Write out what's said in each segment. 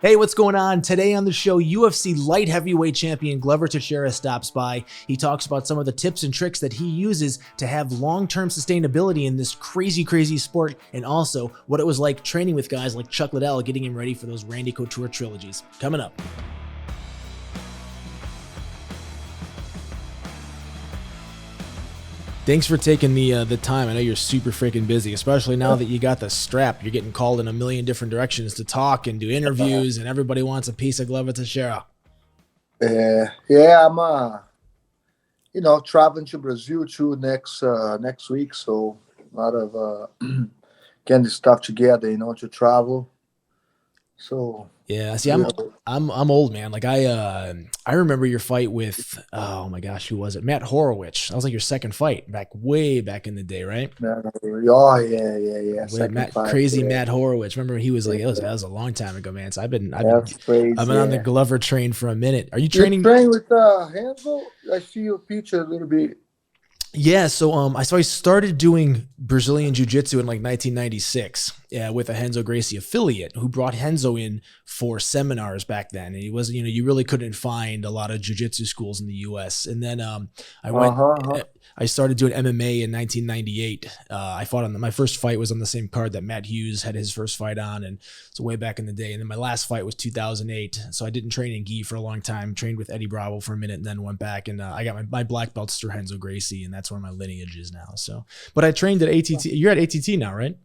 Hey, what's going on? Today on the show, UFC light heavyweight champion Glover Teixeira stops by. He talks about some of the tips and tricks that he uses to have long-term sustainability in this crazy sport, and also what it was like training with guys like Chuck Liddell, getting him ready for those Randy Couture trilogies. Coming up. Thanks for taking the time. I know you're super freaking busy, especially now that you got the strap. You're getting called in a million different directions to talk and do interviews, and everybody wants a piece of Glover Teixeira. I'm traveling to Brazil too next week, so a lot of getting the stuff together, to travel. So yeah, see, I'm old, man. Like I remember your fight with, oh my gosh, who was it? Matt Horowitz. That was like your second fight way back in the day, right? Oh yeah. Matt Horowitz. Remember he was like, that was a long time ago, man. So I've been on the Glover train for a minute. Are you training? You train with Hansel? I see your picture a little bit. Yeah, so I started doing Brazilian jiu-jitsu in like 1996 with a Renzo Gracie affiliate who brought Renzo in for seminars back then. And he was, you really couldn't find a lot of jiu-jitsu schools in the US. And then I started doing MMA in 1998. I fought my first fight was on the same card that Matt Hughes had his first fight on, and so way back in the day. And then my last fight was 2008. So I didn't train in gi for a long time. Trained with Eddie Bravo for a minute, and then went back and I got my black belts through Renzo Gracie, and that's where my lineage is now. So, but I trained at ATT. You're at ATT now, right?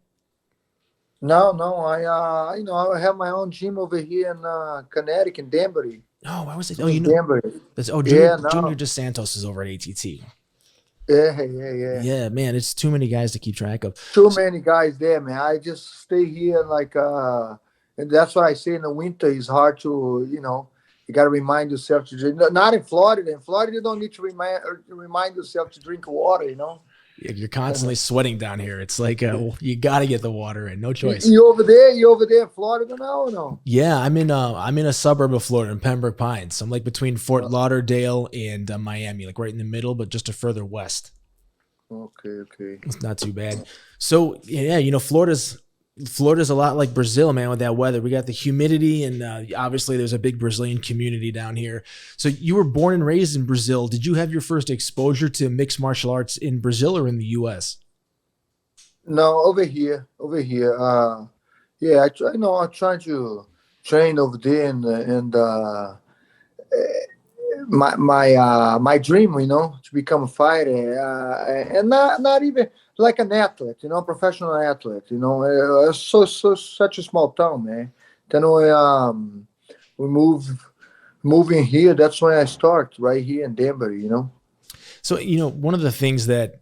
No. I have my own gym over here in Connecticut, in Danbury. Oh, why was it? Danbury. Junior DeSantos is over at ATT. Yeah. Yeah, man, it's too many guys to keep track of. Too many guys there, man. I just stay here and that's why I say in the winter it's hard to, you got to remind yourself to drink. Not in Florida. In Florida, you don't need to remind yourself to drink water, You're constantly sweating down here. It's like you got to get the water in. No choice. You over there in Florida now or no? Yeah, I'm in a suburb of Florida, in Pembroke Pines. I'm like between Fort Lauderdale and Miami, like right in the middle, but just a further west. Okay. It's not too bad. So yeah, Florida's a lot like Brazil, man, with that weather. We got the humidity, and obviously there's a big Brazilian community down here. So you were born and raised in Brazil. Did you have your first exposure to mixed martial arts in Brazil or in the U.S.? No, over here. I'm trying to train over there, and my dream, to become a fighter, and not even like an athlete, professional athlete, such a small town, man. Then we moving here. That's when I start right here in Denver, So, one of the things that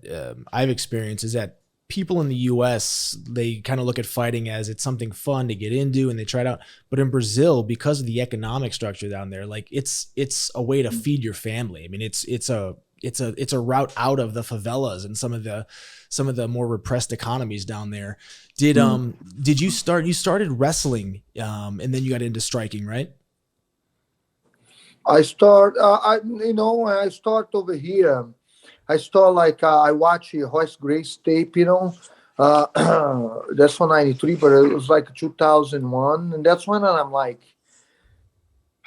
I've experienced is that people in the US, they kind of look at fighting as it's something fun to get into and they try it out. But in Brazil, because of the economic structure down there, like it's a way to feed your family. I mean, it's a route out of the favelas and some of the more repressed economies down there. Did you started wrestling and then you got into striking, right? I start over here. I start I watch Royce Grace tape, that's from 93, but it was like 2001. And that's when I'm like,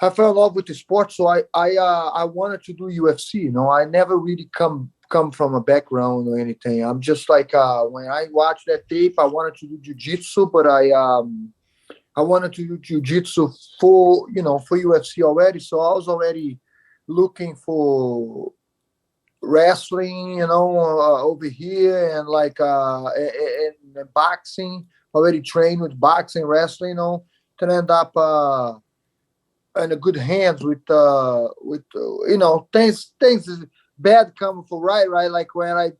I fell in love with the sport. So I wanted to do UFC, I never really come from a background or anything. I'm just like, when I watched that tape, I wanted to do jiu-jitsu, but I wanted to do jiu-jitsu for UFC already. So I was already looking for wrestling, over here, and and boxing. Already trained with boxing, wrestling, to end up in a good hands with things bad coming for right. Like when I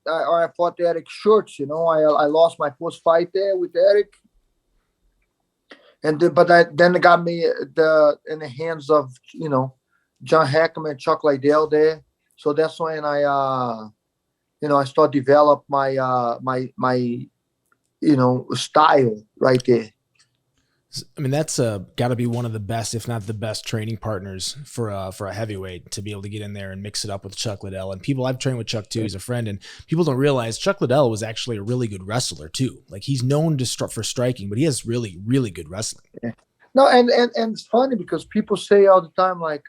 fought Eric Schurz, I lost my first fight there with Eric, and then it got me in the hands of John Hackman, Chuck Liddell there. So that's when I start develop my style right there. I mean, that's got to be one of the best, if not the best, training partners for a heavyweight, to be able to get in there and mix it up with Chuck Liddell. And people, I've trained with Chuck too, he's a friend, and people don't realize Chuck Liddell was actually a really good wrestler too. Like, he's known for striking, but he has really, really good wrestling. No, and it's funny because people say all the time like,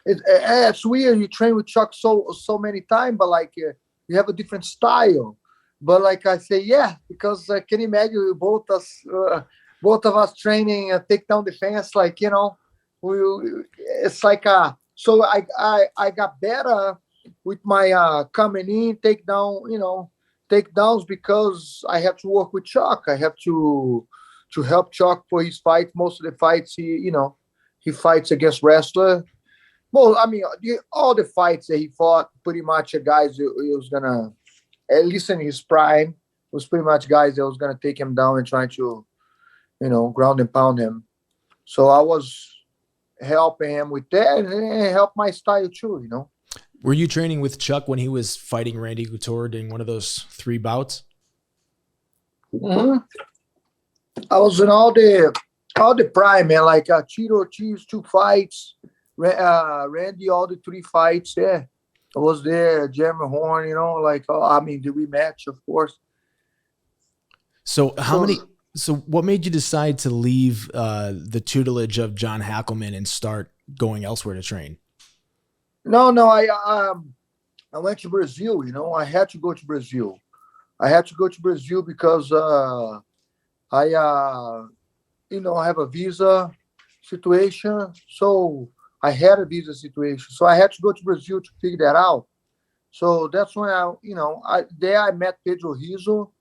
it's weird you train with Chuck so many times, but like you have a different style. But like I say, yeah, because I can imagine both of us training takedown defense, like we it's like so I got better with my coming in takedown, takedowns because I have to work with Chuck. I have to help Chuck for his fight. Most of the fights he fights against wrestler. Well, I mean, all the fights that he fought, pretty much guys he was gonna, at least in his prime, was pretty much guys that was gonna take him down and trying to, ground and pound him. So I was helping him with that and help my style too. Were you training with Chuck when he was fighting Randy Couture during one of those 3 bouts? hmm I was in all the prime, man. Like Cheeto Ortiz 2 fights, Randy all the 3 fights. Yeah, I was there. Jeremy Horn, like I mean the rematch, of course. So So so what made you decide to leave the tutelage of John Hackelman and start going elsewhere to train? no, I went to Brazil. I had to go to Brazil. I had to go to Brazil because I I have a visa situation. So I had a visa situation. So I had to go to Brazil to figure that out. So that's when I met Pedro Rizzo,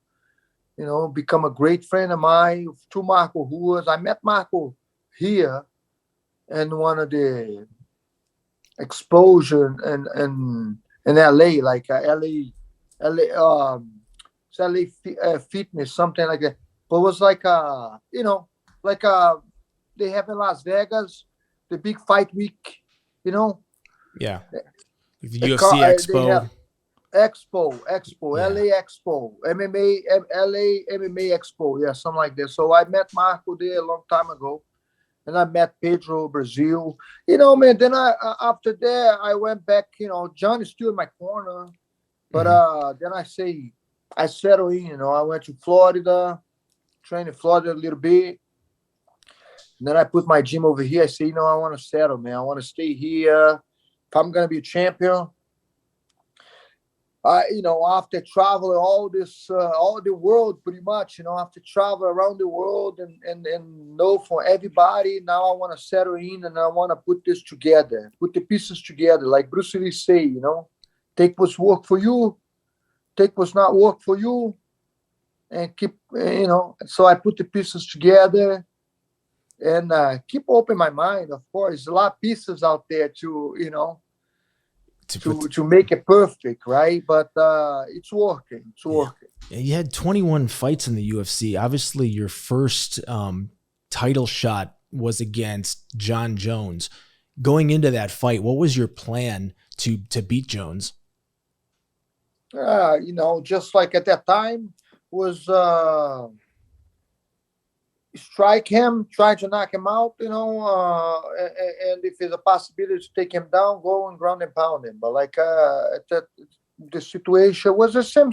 become a great friend of mine, to Marco Ruas. I met Marco here in one of the exposure in LA, like it's LA fitness, something like that. But it was like like they have in Las Vegas, the big fight week, you know, Yeah. The the UFC they have Expo. Expo, Yeah. LA Expo, MMA, LA MMA Expo, yeah, something like that. So I met Marco there a long time ago, and I met Pedro Brazil. Man. Then after that I went back. John is still in my corner, but Mhm. then I settled in. I went to Florida, trained in Florida a little bit. And then I put my gym over here. I say, I want to settle, man. I want to stay here. If I'm gonna be a champion, after traveling all the world, pretty much, after travel around the world and know from everybody, now I want to settle in and I want to put this together, put the pieces together, like Bruce Lee say, take what's work for you, take what's not work for you, and keep, So I put the pieces together and keep open my mind. Of course, a lot of pieces out there To put to make it perfect, right? But it's working. It's Yeah. working. Yeah, you had 21 fights in the UFC. Obviously, your first title shot was against John Jones. Going into that fight, what was your plan to beat Jones? Just like at that time was strike him, try to knock him out, and if there's a possibility to take him down, go and ground and pound him. But like the situation was the same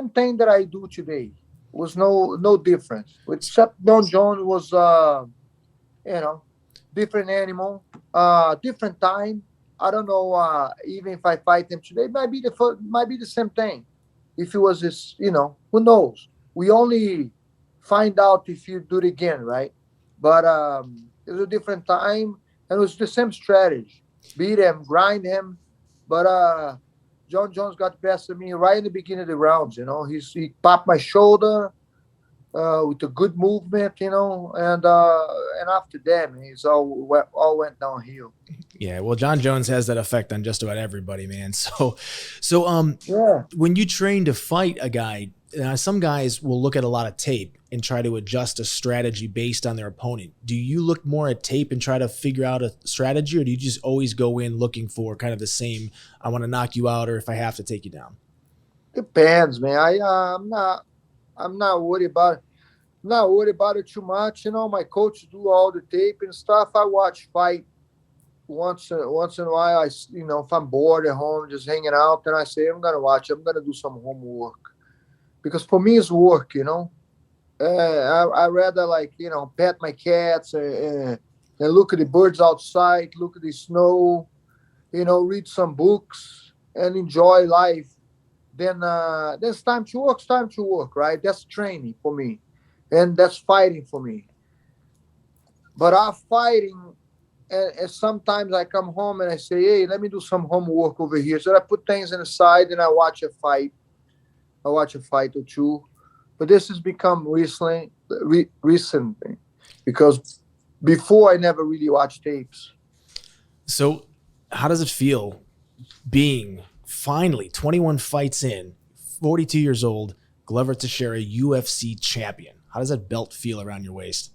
thing that I do today. Was no difference. Except Don Jones was you know different animal, different time. I don't know. Even if I fight him today, might be the same thing. If it was this, who knows? We only find out if you do it again, right? But it was a different time, and it was the same strategy: beat him, grind him. But John Jones got the best of me right in the beginning of the rounds. He popped my shoulder with a good movement, and after that, man, all went downhill. Yeah, well, John Jones has that effect on just about everybody, man. So Yeah. when you train to fight a guy, some guys will look at a lot of tape and try to adjust a strategy based on their opponent. Do you look more at tape and try to figure out a strategy, or do you just always go in looking for kind of the same, I want to knock you out, or if I have to take you down? Depends, man. I'm not worried about it. Not worried about it too much. My coach do all the tape and stuff. I watch fight once in a while. If I'm bored at home, just hanging out, then I say I'm gonna watch. I'm gonna do some homework because for me it's work. I rather like pet my cats and look at the birds outside, look at the snow, read some books and enjoy life. Then it's time to work. It's time to work, right? That's training for me, and that's fighting for me. But I'm fighting, and sometimes I come home and I say, "Hey, let me do some homework over here." So I put things on the side and I watch a fight. I watch a fight or two. But this has become recently because before I never really watched tapes. So, how does it feel being finally 21 fights in, 42 years old, Glover Teixeira, UFC champion? How does that belt feel around your waist?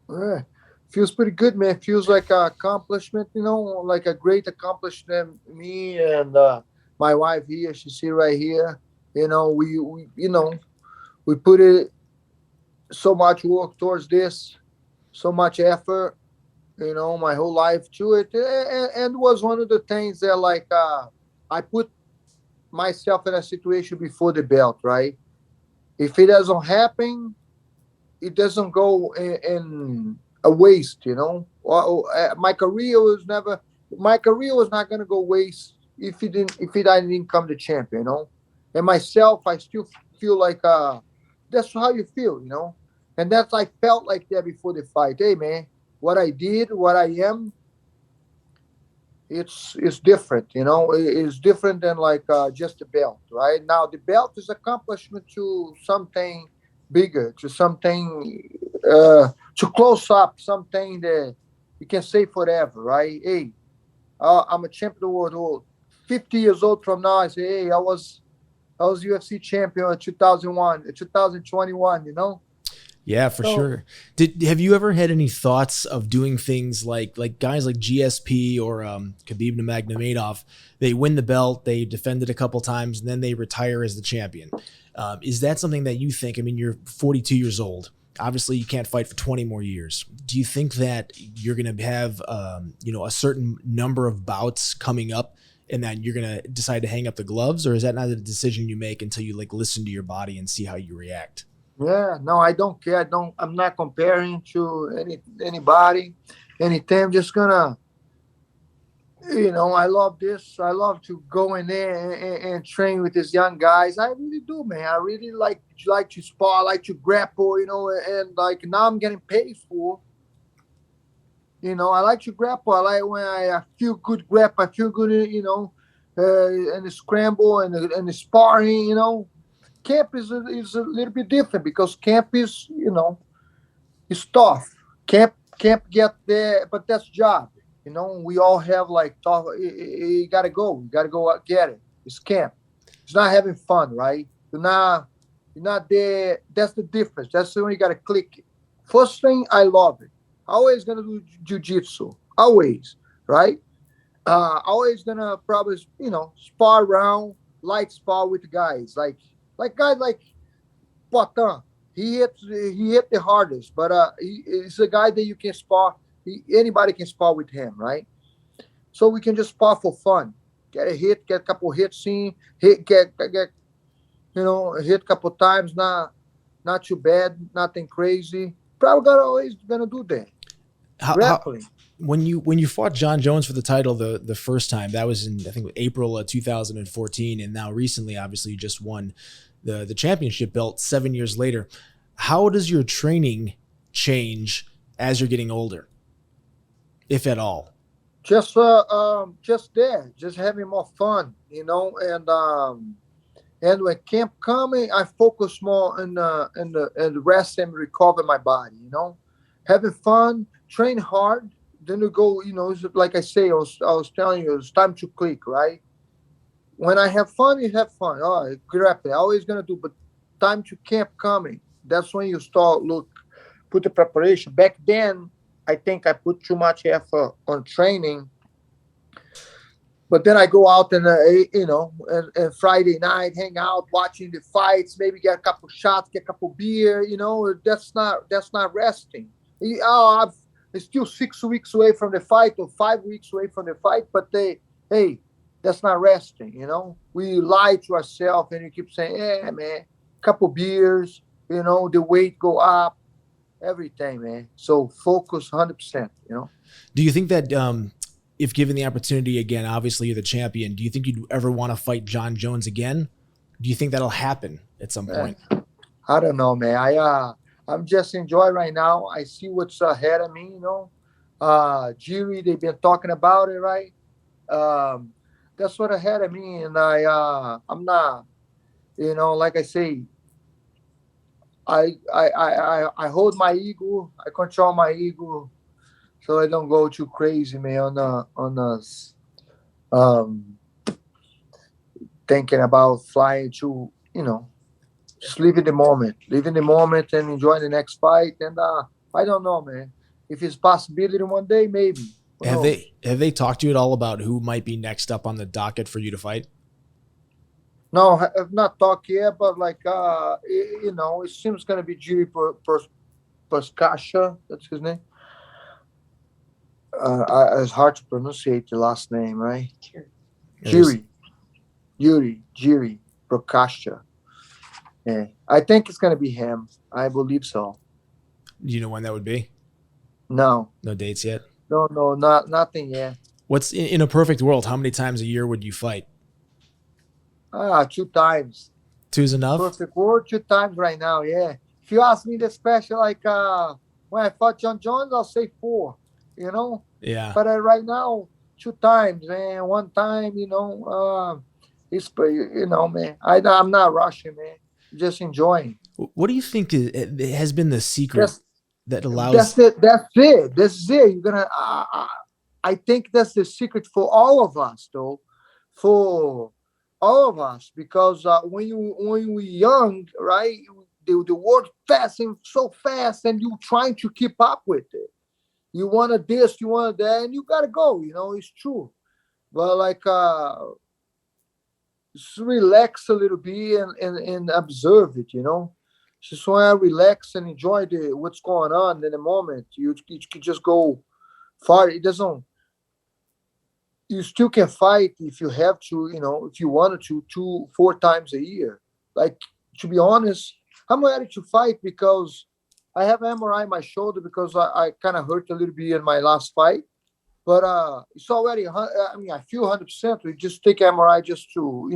Yeah, feels pretty good, man. Feels like an accomplishment, like a great accomplishment. Me and my wife here, she's here right here. We put it so much work towards this, so much effort. My whole life to it, and was one of the things that like I put myself in a situation before the belt, right? If it doesn't happen, it doesn't go in a waste, my career was not going to go waste if it I didn't come the champion, and myself I still feel like that's how you feel, and that's I felt like that before the fight. Hey man, what I did, what I am, it's different, it's different than like just the belt. Right now the belt is accomplishment to something bigger, to something to close up, something that you can say forever, right? Hey, I'm a champion of the world. 50 years old from now I say, hey, I was UFC champion in 2001 2021, Yeah, for so sure. Did have you ever had any thoughts of doing things like guys like GSP or Khabib Nurmagomedov? They win the belt, they defend it a couple times, and then they retire as the champion. Is that something that you think? I mean, you're 42 years old. Obviously, you can't fight for 20 more years. Do you think that you're going to have a certain number of bouts coming up, and then you're going to decide to hang up the gloves, or is that not a decision you make until you like listen to your body and see how you react? yeah, no, I don't care. I'm not comparing to anybody, anything. I'm just gonna, I love this. I love to go in there and train with these young guys. I really do, man. I really like to spar, like to grapple, and like now I'm getting paid for. I like to grapple. I like when I feel good grap. I feel good, and the scramble and the sparring. Camp is a little bit different because camp is, it's tough. Camp get there, but that's job. We all have like tough. You gotta go. You gotta go out get it. It's camp. It's not having fun, right? You're not there. That's the difference. That's when you gotta click it. First thing, I love it. Always gonna do jujitsu. Always, right? Always gonna probably spar around, light spar with guys like guys like Potan. He hit the hardest, but he's a guy that you can spar. Anybody can spar with him, right? So we can just spar for fun. Get a hit, get a couple hits in, get hit a couple times. Not too bad, nothing crazy. Probably always gonna do that. How Grappling. when you fought John Jones for the title the first time, that was in I think April of 2014, and now recently, obviously, you just won the championship belt 7 years later. How does your training change as you're getting older, if at all? Just there, just having more fun, and when camp coming, I focus more in the rest and recover my body. Having fun, train hard. Then you go. It's like I say, I was telling you, it's time to click, right? When I have fun, you have fun. Oh, grappling, always gonna do, but time to camp coming. That's when you start put the preparation. Back then, I think I put too much effort on training, but then I go out and Friday night hang out, watching the fights, maybe get a couple shots, get a couple beer. That's not resting. I'm still 6 weeks away from the fight or 5 weeks away from the fight, but hey, that's not resting. We lie to ourselves and you keep saying, yeah, man, couple beers. the weight go up, everything, man. So focus 100%, Do you think that if given the opportunity again, obviously you're the champion, do you think you'd ever want to fight John Jones again? Do you think that'll happen at some Eh, point? I don't know, man. I'm just enjoying right now. I see what's ahead of me, Jiri, they've been talking about it, right? Um, that's what ahead of me, and I'm not, like I say, I hold my ego, I control my ego, so I don't go too crazy, man, on us, um, thinking about flying to, just live in the moment, and enjoy the next fight. And I don't know, man. If it's possibility one day, maybe. Who Have knows? they talked to you at all about who might be next up on the docket for you to fight? No, I've not talked yet, but like it seems gonna be Jiri Perskasha. That's his name. It's hard to pronunciate the last name, right? There's, Jiri, Jiri Prokasha. Yeah, I think it's gonna be him. I believe so. do you know when that would be? No, No dates yet. no, not nothing yet. What's in a perfect world? How many times a year would you fight? 2 times. Two's enough. Perfect word, 2 times right now. Yeah. If you ask me the special, like when I fought John Jones, I'll say 4. You know, Yeah. but right now, 2 times, man. One time, it's man. I'm not rushing, man. Just enjoying. What do you think has been the secret That's that that's allows? it. That's it. That's it. You're gonna. I think that's the secret for all of us, though. For all of us, because when we young, right? The world passing so fast, and you trying to keep up with it. You want this, you want that, and you gotta go. It's true. But like, just relax a little bit and observe it. Just want to relax and enjoy the what's going on in the moment. You can just go far. It doesn't. You still can fight if you have to. If you wanted to, 2, 4 times a year. Like, to be honest, I'm ready to fight because I have MRI in my shoulder because I kind of hurt a little bit in my last fight. But it's already. I mean, I feel 100%. We just take MRI just to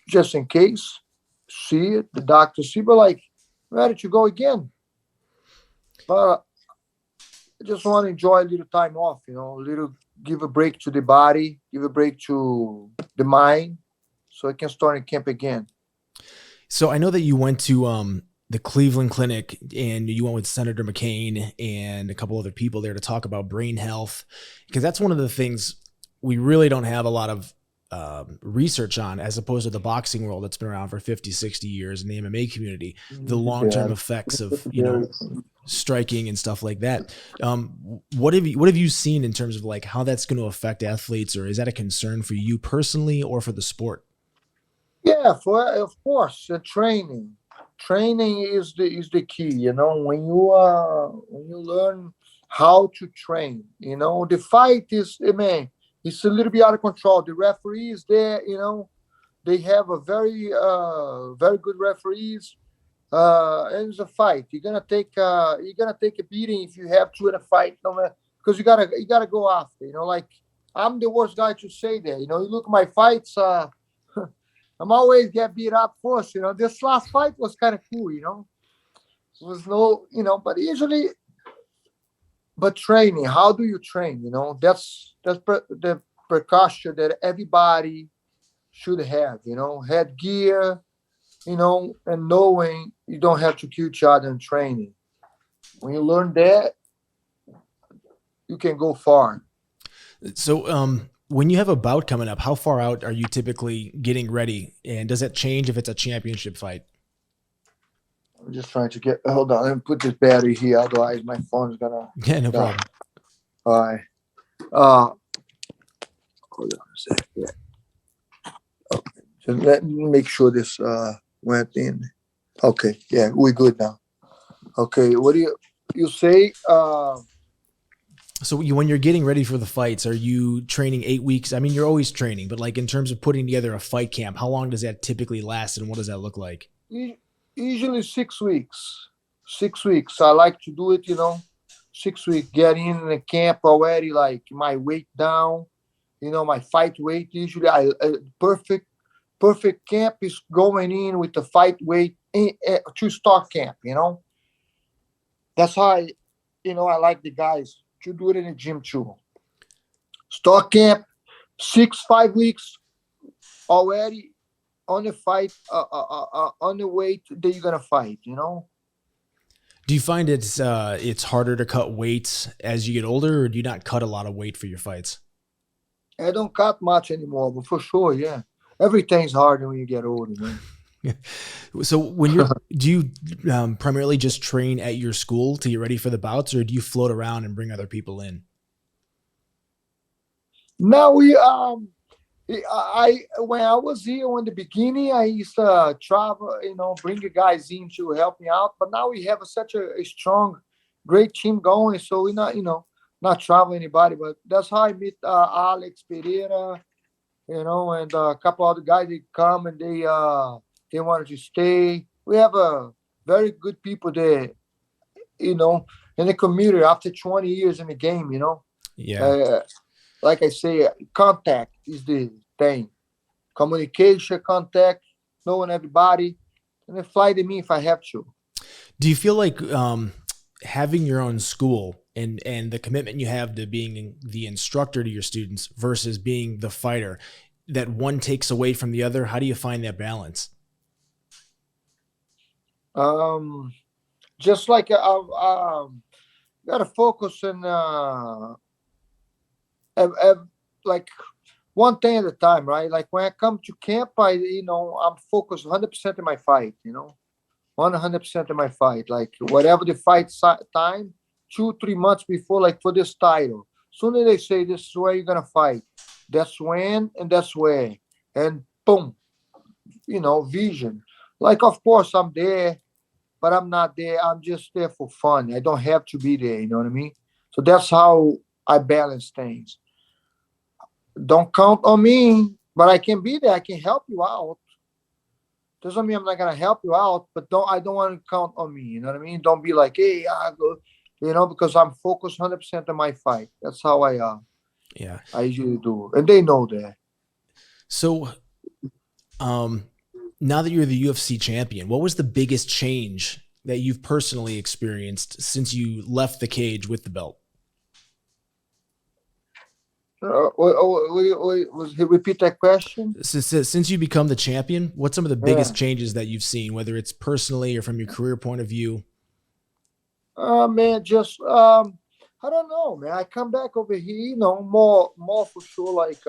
just in case, see it, the doctor see. But like, ready to go again. But I just want to enjoy a little time off. A little, give a break to the body, give a break to the mind, so I can start in camp again. So I know that you went to the Cleveland Clinic and you went with Senator McCain and a couple other people there to talk about brain health, because that's one of the things we really don't have a lot of research on, as opposed to the boxing world that's been around for 50, 60 years in the MMA community, the long-term effects of, striking and stuff like that. What have you seen in terms of like how that's going to affect athletes, or is that a concern for you personally or for the sport? Yeah, of course, training. Training is the key. When you learn how to train. The fight is, man, it's a little bit out of control. The referees there, they have a very good referees. And it's a fight. You're gonna take a beating if you have to in a fight, no matter, because you gotta go after. Like, I'm the worst guy to say that. You look at my fights. I'm always get beat up first. This last fight was kind of cool. It was no, but usually, but training. How do you train? The precaution that everybody should have. Headgear. And knowing you don't have to kill each other in training. When you learn that, you can go far. So, when you have a bout coming up, how far out are you typically getting ready? And does that change if it's a championship fight? I'm just trying to hold on, let me put this battery here, otherwise my phone is gonna Yeah, no die. problem. All right. Hold on a sec. Yeah. Okay. So let me make sure this went in. Okay, yeah, we're good now. Okay, what do you say? So when you're getting ready for the fights, are you training 8 weeks? I mean, you're always training, but like in terms of putting together a fight camp, how long does that typically last, and what does that look like? Usually 6 weeks. 6 weeks. I like to do it, 6 weeks. Get in the camp already, like my weight down, my fight weight. Usually, perfect camp is going in with the fight weight to start camp. That's how I like the guys to do it in the gym too. Start camp, 5 weeks already on the fight, on the weight that you're gonna fight. Do you find it's harder to cut weights as you get older, or do you not cut a lot of weight for your fights? I don't cut much anymore, but for sure, yeah. Everything's harder when you get older, man. So do you primarily just train at your school to get ready for the bouts, or do you float around and bring other people in? Now I when I was here in the beginning, I used to travel, bring the guys in to help me out. But now we have such a strong, great team going, so we're not travel anybody. But that's how I meet Alex Pereira, and a couple other guys. They come and they wanted to stay. We have a very good people there, you know, in the community after 20 years in the game. Yeah. Uh, like I say, contact is the thing. Communication, contact, knowing everybody, and then fly to me if I have to. Do you feel like having your own school and the commitment you have to being the instructor to your students versus being the fighter, that one takes away from the other? How do you find that balance? Um, just like gotta focus on like one thing at a time, right? Like when I come to camp, I'm focused 100% in my fight, 100% in my fight. Like whatever the time, 2, 3 months before, like for this title. Soon as they say this is where you're gonna fight, that's when and that's where, and boom, vision. Like of course I'm there, but I'm not there. I'm just there for fun. I don't have to be there. You know what I mean? So that's how I balance things. Don't count on me, but I can be there. I can help you out. Doesn't mean I'm not gonna help you out, but I don't want to count on me. You know what I mean? Don't be like, hey, I go, because I'm focused 100% on my fight. That's how Yeah. I usually do, and they know that. So, now that you're the UFC champion, what was the biggest change that you've personally experienced since you left the cage with the belt? Repeat that question. Since you become the champion, what's some of the Yeah. biggest changes that you've seen, whether it's personally or from your career point of view? Man, just I don't know, man. I come back over here, more for sure, like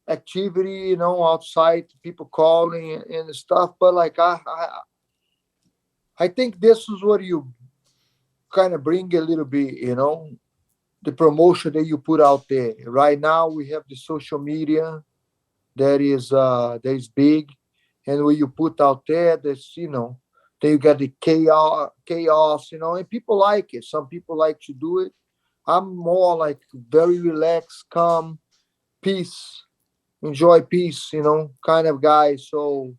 activity, outside, people calling and stuff. But like I think this is what you kind of bring a little bit, the promotion that you put out there. Right now, we have the social media that is big, and when you put out there, then you got the chaos, and people like it. Some people like to do it. I'm more like very relaxed, calm, peace, enjoy peace, kind of guy. So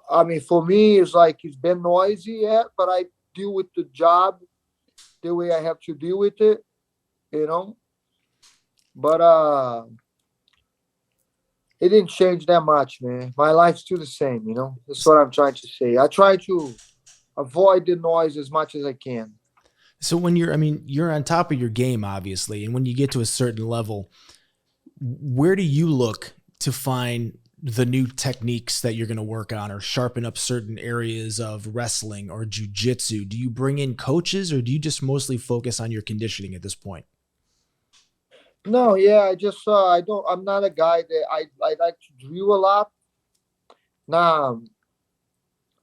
I mean, for me, it's like it's been noisy, yeah, but I deal with the job the way I have to deal with it, you know. But it didn't change that much, man. My life's still the same, That's what I'm trying to say. I try to avoid the noise as much as I can. So you're on top of your game, obviously, and when you get to a certain level, where do you look to find the new techniques that you're going to work on or sharpen up certain areas of wrestling or jiu-jitsu? Do you bring in coaches, or do you just mostly focus on your conditioning at this point? No, yeah, I just I don't. I'm not a guy that I like to drill a lot. Nah,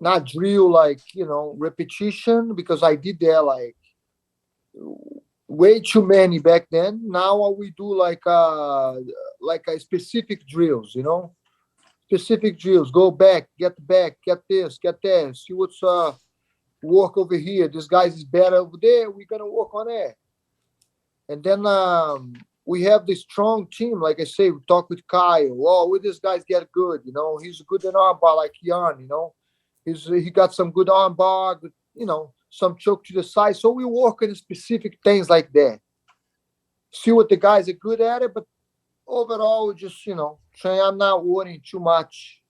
not drill like repetition, because I did that like way too many back then. Now we do like a specific drills, specific drills. Go back, get this, get that. See what's work over here. This guy's is better over there. We're gonna work on that. And then we have this strong team. Like I say, we talk with Kyle. Oh, with this guys get good. He's good in armbar like Jan. He got some good armbar. Some choke to the side. So we work on specific things like that. See what the guys are good at it, but overall, just train. I'm not worrying too much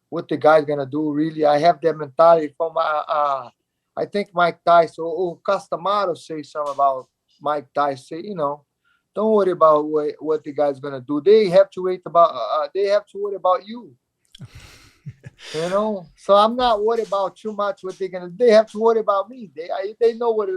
what the guy's gonna do. Really, I have that mentality from I think Mike Tyson or Castamaro say something about Mike Tyson. Don't worry about what the guy's gonna do. They have to wait about. They have to worry about you. So I'm not worried about too much what they're gonna. They have to worry about me. They know what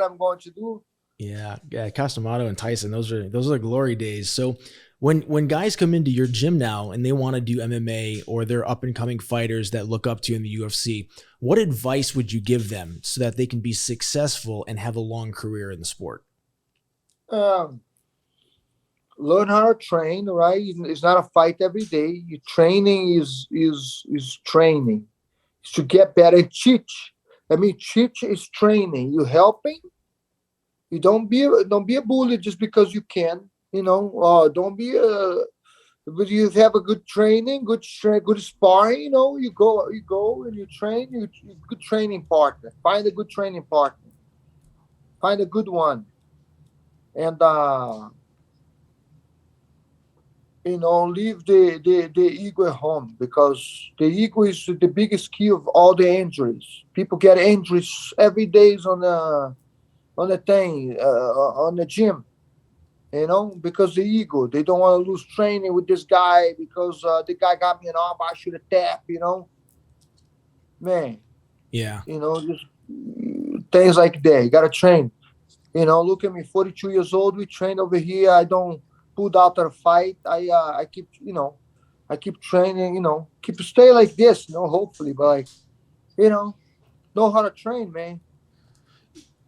I'm going to do. Yeah, Castamato and Tyson, those are the glory days. So when guys come into your gym now and they want to do MMA, or they're up and coming fighters that look up to you in the UFC, what advice would you give them so that they can be successful and have a long career in the sport? Learn how to train, right? It's not a fight every day. Your training is training. It's to get better. Teach. Teach is training. You helping. You don't be a bully just because you can. Don't be but you have a good training, good sparring. You go and you train. You good training partner. Find a good training partner. Find a good one, and leave the ego at home, because the ego is the biggest key of all the injuries. People get injuries every day on the thing, on the gym, because the ego. They don't want to lose training with this guy because the guy got me an arm, I should have tapped, man. Yeah. Just things like that. You got to train. Look at me, 42 years old. We train over here. I don't pulled out of a fight. I keep, I keep training, keep stay like this, hopefully, but know how to train, man.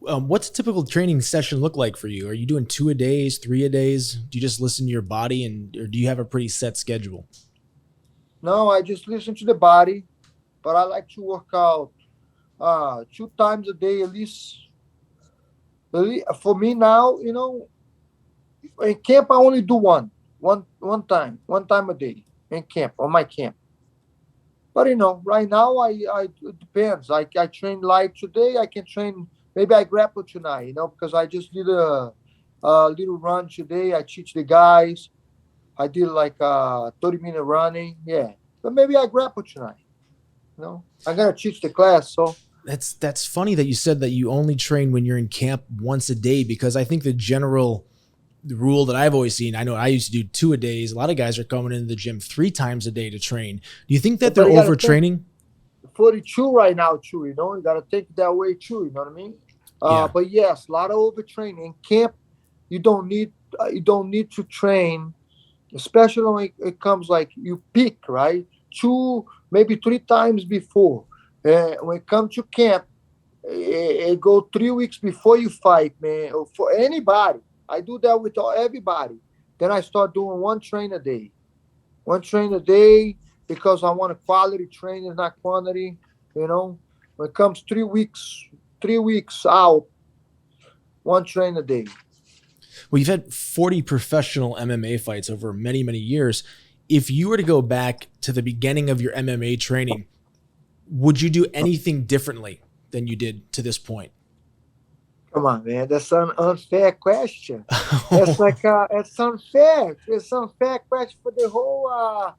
What's a typical training session look like for you? Are you doing 2 a days, 3 a days? Do you just listen to your body, or do you have a pretty set schedule? No, I just listen to the body, but I like to work out 2 times a day at least. For me now, in camp I only do one time a day in camp, on my camp. But right now it depends. I train light today. I can train. Maybe I grapple tonight. Because I just did a little run today. I teach the guys. I did like 30-minute running. Yeah, but maybe I grapple tonight. I gotta teach the class. So that's funny that you said that you only train when you're in camp once a day, because I think the rule that I've always seen, I know I used to do 2 a days. A lot of guys are coming into the gym 3 times a day to train. Do you think that they're overtraining? 42 right now too, you got to think that way too, you know what I mean? Yeah. But yes, a lot of overtraining. In camp, you don't need to train, especially when it comes like you peak, right? 2, maybe 3 times before. When it comes to camp, it go 3 weeks before you fight, man, or for anybody. I do that with everybody. Then I start doing 1 train a day. 1 train a day, because I want a quality training, not quantity. When it comes 3 weeks out, 1 train a day. Well, you've had 40 professional MMA fights over many, many years. If you were to go back to the beginning of your MMA training, would you do anything differently than you did to this point? Come on, man. That's an unfair question. It's unfair. It's unfair question for the whole,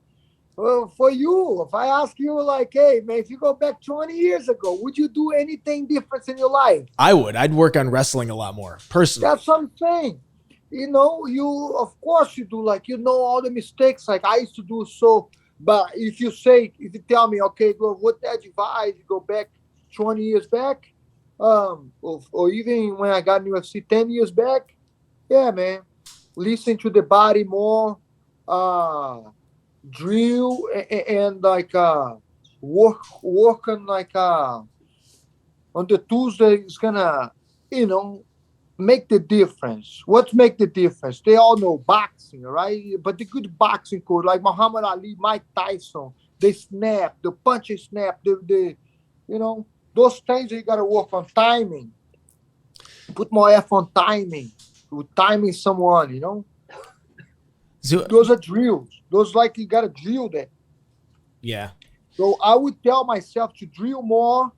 for you. If I ask you like, hey, man, if you go back 20 years ago, would you do anything different in your life? I would. I'd work on wrestling a lot more, personally. That's what I'm saying. You, of course you do, like, all the mistakes like I used to do. So, but if you tell me, okay, go, what that advice, you go back 20 years back, or even when I got in UFC 10 years back, yeah, man, listen to the body more, drill and like work on like on the tools that is gonna make the difference. What make the difference? They all know boxing, right? But the good boxing code, like Muhammad Ali, Mike Tyson, they snap, the punches snap, the those things you gotta work on timing. Put more effort on timing. with timing someone, you know. So Those are drills. Those like you gotta drill that. yeah. So I would tell myself to drill more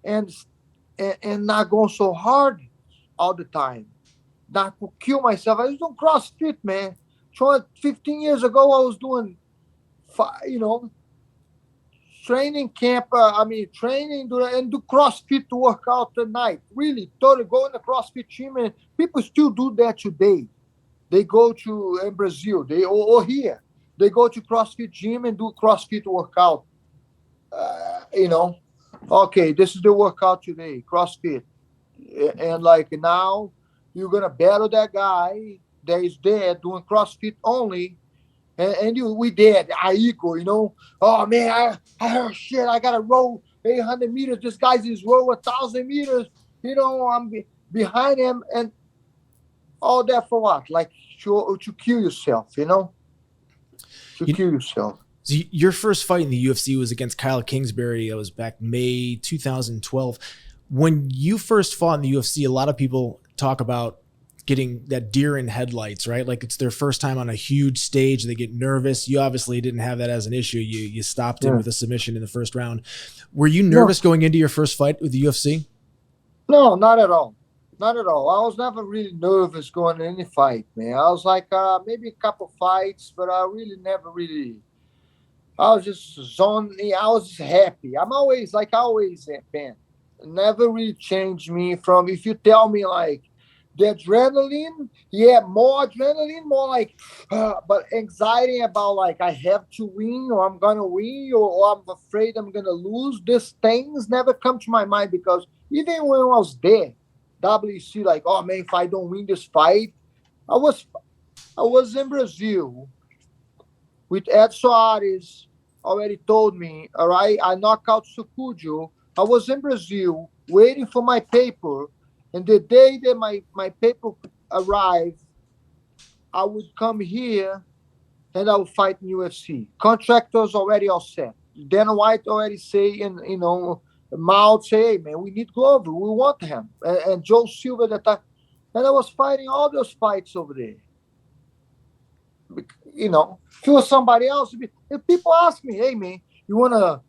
and and not go so hard all the time. Not to kill myself. I was doing CrossFit, man. 15 years ago, I was doing, you know, training camp. Training and do CrossFit to work out at night. Really, totally go in the CrossFit gym, and people still do that today. They go to in Brazil, or here, they go to CrossFit gym and do CrossFit workout. You know, okay, this is the workout today, CrossFit, and like now you're gonna battle that guy that is there doing CrossFit only, and we did Aiko, you know. Oh man, I heard shit. I gotta row 800 meters. This guy's is row 1,000 meters. You know, I'm behind him, and all that for what? Like to kill yourself, you know, to You, kill yourself. so your first fight in the UFC was against Kyle Kingsbury. It was back May 2012. When you first fought in the UFC, a lot of people talk about getting that deer in headlights, right? Like it's their first time on a huge stage. They get nervous. You obviously didn't have that as an issue. You stopped him with a submission in the first round. Were you nervous going into your first fight with the UFC? No, not at all. Not at all. I was never really nervous going to any fight, man. I was like, maybe a couple fights, but I really never really. I was just zoning. I was just happy. I'm always like I always have been. Never really changed me from. If you tell me like the adrenaline, yeah, more adrenaline, more like, but anxiety about like I have to win or I'm gonna win or I'm afraid I'm gonna lose. These things never come to my mind because even when I was there, WC like, oh man, if I don't win this fight, I was I was in Brazil with Ed Soares. Already told me, all right, I knocked out Sucudio. I was in Brazil waiting for my paper, and the day that my paper arrived, I would come here and I would fight in UFC. Contractors already all set. Dana White already say, and you know, Mount say, hey man, we need Glover, we want him, and Joe Silva that time, and I was fighting all those fights over there. You know, if it was somebody else, if people ask me, hey man, you wanna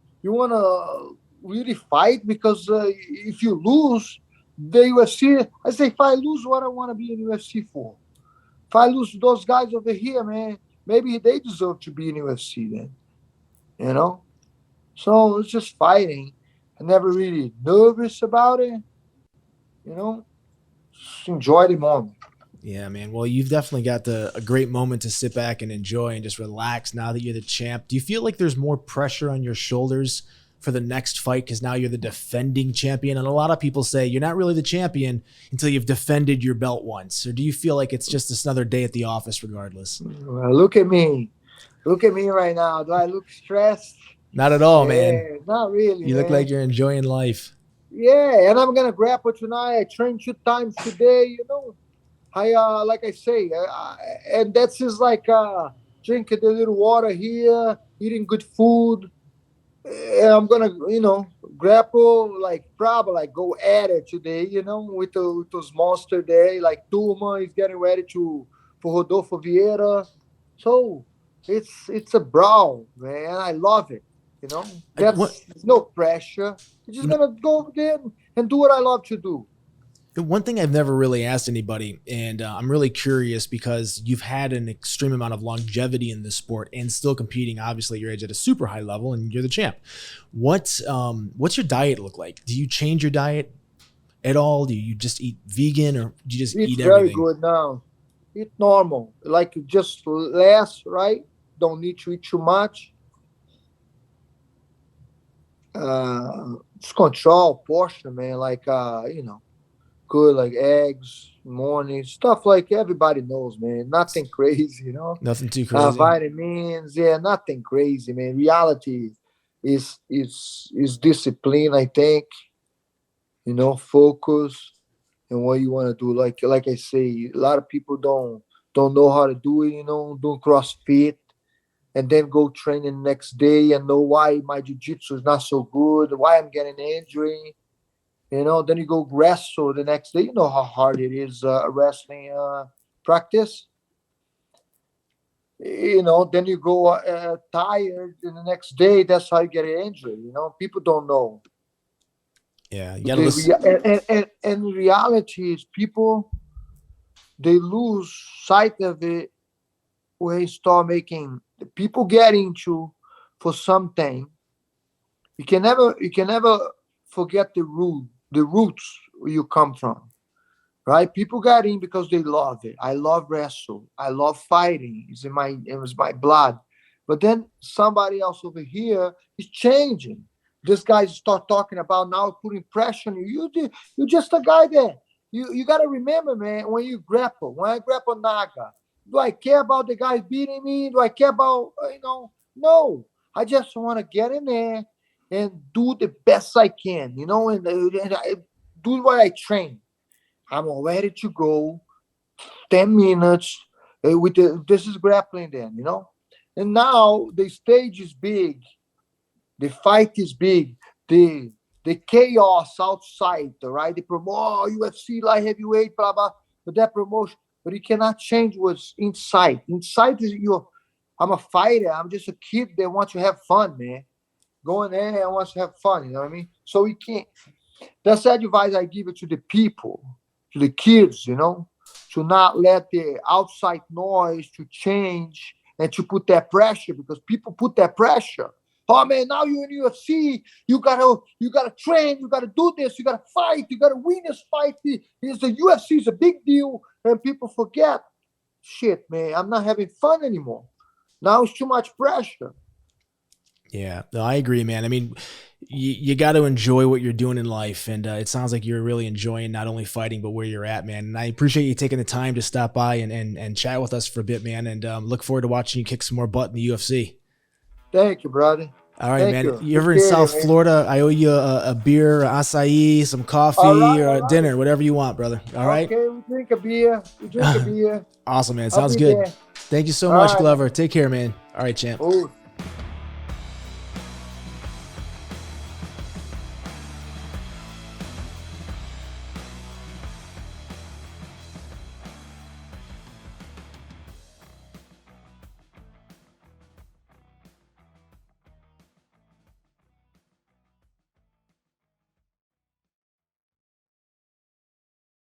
really fight because if you lose the UFC, I say if I lose, what I want to be in UFC for? If I lose to those guys over here, man, maybe they deserve to be in UFC then, you know. So it's just fighting. I never really nervous about it, you know. Just enjoy the moment. Yeah, man. Well, you've definitely got a great moment to sit back and enjoy and just relax now that you're the champ. Do you feel like there's more pressure on your shoulders for the next fight because now you're the defending champion? And a lot of people say you're not really the champion until you've defended your belt once. Or do you feel like it's just another day at the office regardless? Well, look at me. Look at me right now. Do I look stressed? Not at all, Yeah, man. not really, You look man. like you're enjoying life. Yeah, and I'm gonna grapple tonight. I trained 2 times today. You know, I like I say, and that's just like drinking a little water here, eating good food. And I'm gonna, you know, grapple like probably like go at it today. You know, with those monster day. Like Turma is getting ready for Rodolfo Vieira. So it's a brawl, man. I love it. You know, What, there's no pressure. You're just you know, gonna go over there and do what I love to do. one thing I've never really asked anybody, and I'm really curious because you've had an extreme amount of longevity in this sport and still competing. Obviously, your age at a super high level, and you're the champ. What's your diet look like? Do you change your diet at all? Do you just eat vegan, or do you just It's eat very everything? good now. It's normal, like just less, right? Don't need to eat too much. Just control portion, man. Like you know, good like eggs, morning stuff like everybody knows, man. Nothing crazy, you know. Nothing too crazy. Vitamins, yeah, nothing crazy, man. Reality is discipline, I think. You know, focus and what you want to do. Like I say, a lot of people don't know how to do it. You know, doing CrossFit and then go training the next day and know why my jiu-jitsu is not so good, why I'm getting injury. Then you go wrestle the next day. You know how hard it is, wrestling practice. Then you go tired the next day. That's how you get injured. People don't know. Yeah, you gotta listen. And reality is people, they lose sight of it when you start making people get into for something. You can never forget the roots where you come from. Right? People got in because they love it. I love wrestle. I love fighting. It was my blood. But then somebody else over here is changing. This guy start talking about now putting pressure on you. You're just a guy there. You got to remember, man, when I grapple Naga, do I care about the guys beating me? Do I care about, no. I just want to get in there and do the best I can, and I do what I train. I'm ready to go 10 minutes this is grappling then, And now the stage is big. The fight is big. The chaos outside, right? They promote UFC light heavyweight, blah, blah. But that promotion, but you cannot change what's inside. Inside is I'm a fighter. I'm just a kid that wants to have fun, man. Go in there and wants to have fun, you know what I mean? So we can't. That's the advice I give it to the people, to the kids, to not let the outside noise to change and to put that pressure, because people put that pressure. Oh man, now you're in UFC, you gotta train, you gotta do this, you gotta fight, you gotta win this fight. The UFC is a big deal, and people forget. Shit, man, I'm not having fun anymore. Now it's too much pressure. Yeah, no, I agree, man. I mean, you got to enjoy what you're doing in life. And it sounds like you're really enjoying not only fighting, but where you're at, man. And I appreciate you taking the time to stop by and chat with us for a bit, man. And look forward to watching you kick some more butt in the UFC. Thank you, brother. All right, man. You're ever in South Florida, I owe you a beer, acai, some coffee, or a dinner, whatever you want, brother. All right? Okay, we drink a beer. Awesome, man. Sounds good. Thank you so much, Glover. Take care, man. All right, champ.